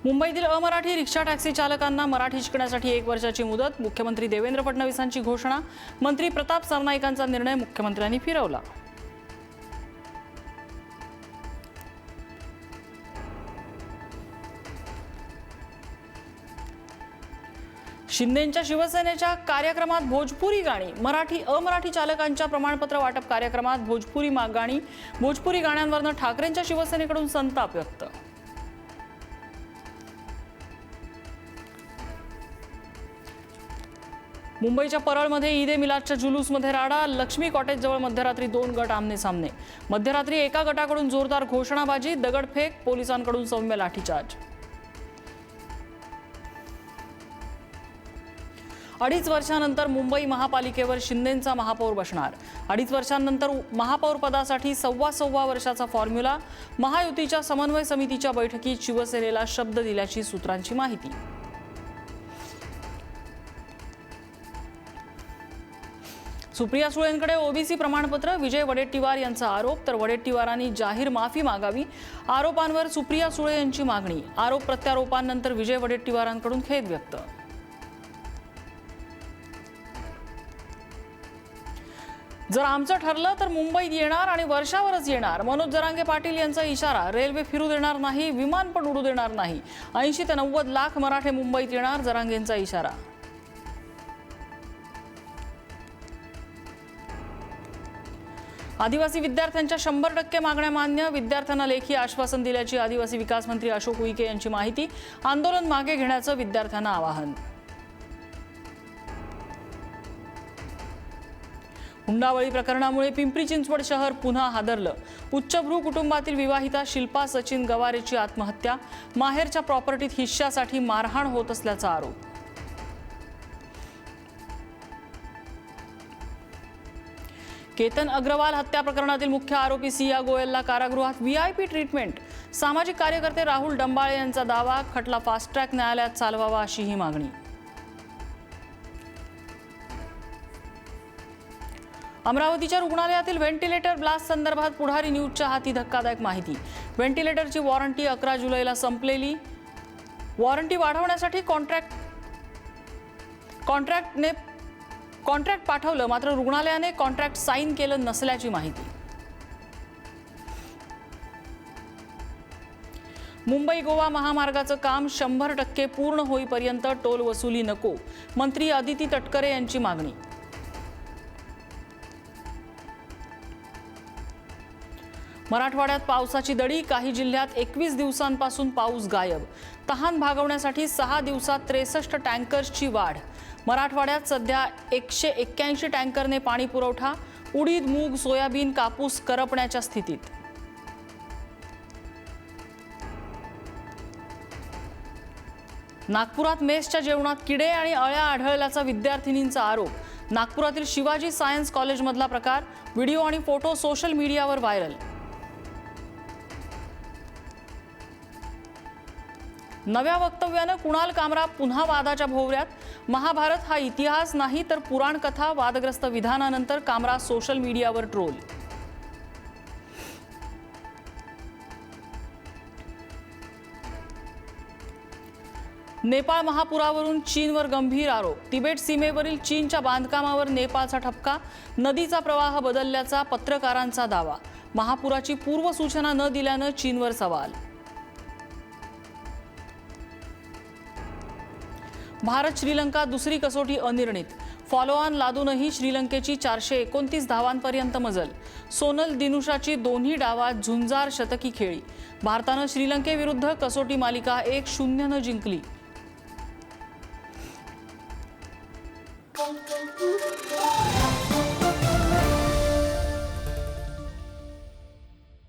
मुंबईतील अमराठी rickshaw taxi चालकांना मराठी शिकण्यासाठी 1 वर्षाची मुदत। मुख्यमंत्री देवेंद्र फडणवीसांची घोषणा। मंत्री प्रताप सरनाईकांचा निर्णय मुख्यमंत्र्यांनी फिरवला। शिंदेंच्या शिवसेनेच्या कार्यक्रमात भोजपुरी गाणी। मराठी अमराठी चालकांच्या प्रमाणपत्र वाटप कार्यक्रमात भोजपुरी गाणी। भोजपुरी गाण्यांवरनं ठाकरेंच्या शिवसेनेकडून संताप व्यक्त। मुंबईच्या परळमध्ये ईद ए मिलादच्या जुलूसमध्ये राडा। लक्ष्मी कॉटेजजवळ मध्यरात्री 2 गट आमने सामने। मध्यरात्री एका गटाकडून जोरदार घोषणाबाजी, दगडफेक, पोलिसांकडून सौम्य लाठीचार्ज। 2.5 वर्षांनंतर मुंबई महापालिकेवर शिंदेंचा महापौर बसणार। 2.5 वर्षांनंतर महापौर पदासाठी 1.25 वर्षाचा फॉर्म्युला। महायुतीच्या समन्वय समितीच्या बैठकीत शिवसेनेला शब्द दिल्याची सूत्रांची माहिती। सुप्रिया सुळेंकडे ओबीसी प्रमाणपत्र। विजय वडेट्टीवार यांचा आरोप, तर वडेट्टीवारांनी जाहीर माफी मागावी। आरोपांवर सुप्रिया सुळे यांची मागणी। आरोप प्रत्यारोपांनंतर विजय वडेट्टीवारांकडून खेद व्यक्त। जर आमचं ठरलं तर मुंबईत येणार आणि वर्षावरच येणार। मनोज जरांगे पाटील यांचा इशारा। रेल्वे फिरू देणार नाही, विमान पण उडू देणार नाही। 80 ते 90 लाख मराठे मुंबईत येणार, जरांगेंचा इशारा। आदिवासी विद्यार्थ्यांच्या 100% मागण्या मान्य। विद्यार्थ्यांना लेखी आश्वासन दिल्याची आदिवासी विकास मंत्री अशोक उईके यांची माहिती। आंदोलन मागे घेण्याचं विद्यार्थ्यांना आवाहन। हुंडाबळी प्रकरणामुळे पिंपरी चिंचवड शहर पुन्हा हादरलं। उच्चभ्रू कुटुंबातील विवाहिता शिल्पा सचिन गवारेची आत्महत्या। माहेरच्या प्रॉपर्टीत हिश्श्यासाठी मारहाण होत असल्याचा आरोप। केतन अग्रवाल हत्या प्रकरणातील मुख्य आरोपी सिया गोयलला कारागृहात व्हीआयपी ट्रीटमेंट। सामाजिक कार्यकर्ते राहुल डंबाळे यांचा दावा, खटला फास्ट ट्रॅक न्यायालयात चालवावा अशीही मागणी। अमरावतीच्या रुग्णालयातील व्हेंटिलेटर ब्लास्ट संदर्भात पुढारी न्यूजच्या हाती धक्कादायक माहिती। व्हेंटिलेटरची वॉरंटी 11 जुलैला संपलेली। वॉरंटी वाढवण्यासाठी कॉन्ट्रॅक्ट पाठवलं, मात्र रुग्णालयाने कॉन्ट्रॅक्ट साईन केलं नसल्याची माहिती। मुंबई गोवा महामार्गाचं काम 100% पूर्ण होईपर्यंत टोल वसुली नको। मंत्री अदिती तटकरे यांची मागणी। मराठवाड्यात पावसाची दडी। काही जिल्ह्यात 21 दिवसांपासून पाऊस गायब। तहान भागवण्यासाठी 6 दिवसात 63 टँकर्सची वाढ। मराठवाड्यात सध्या 181 टँकरने पाणी पुरवठा। उडीद, मूग, सोयाबीन, कापूस करपण्याच्या स्थितीत। नागपुरात मेसच्या जेवणात किडे आणि अळ्या आढळल्याचा विद्यार्थिनींचा आरोप। नागपुरातील शिवाजी सायन्स कॉलेजमधला प्रकार। व्हिडिओ आणि फोटो सोशल मीडियावर व्हायरल। नव्या वक्तव्यानं कुणाल कामरा पुन्हा वादाच्या भोवऱ्यात। महाभारत हा इतिहास नाही तर पुराण कथा। वादग्रस्त विधानानंतर कामरा सोशल मीडियावर ट्रोल। नेपाळ महापुरावरून चीनवर गंभीर आरोप। तिबेट सीमेवरील चीनच्या बांधकामावर नेपाळचा ठपका। नदीचा प्रवाह बदलल्याचा पत्रकारांचा दावा। महापुराची पूर्वसूचना न दिल्यानं चीनवर सवाल। भारत श्रीलंका दुसरी कसोटी अनिर्णित। फॉलो ऑन लादूनही श्रीलंकेची 429 धावांपर्यंत मजल। सोनल दिनुशाची दोन्ही डावात झुंजार शतकी खेळी। भारतानं श्रीलंकेविरुद्ध कसोटी मालिका 1-0 जिंकली।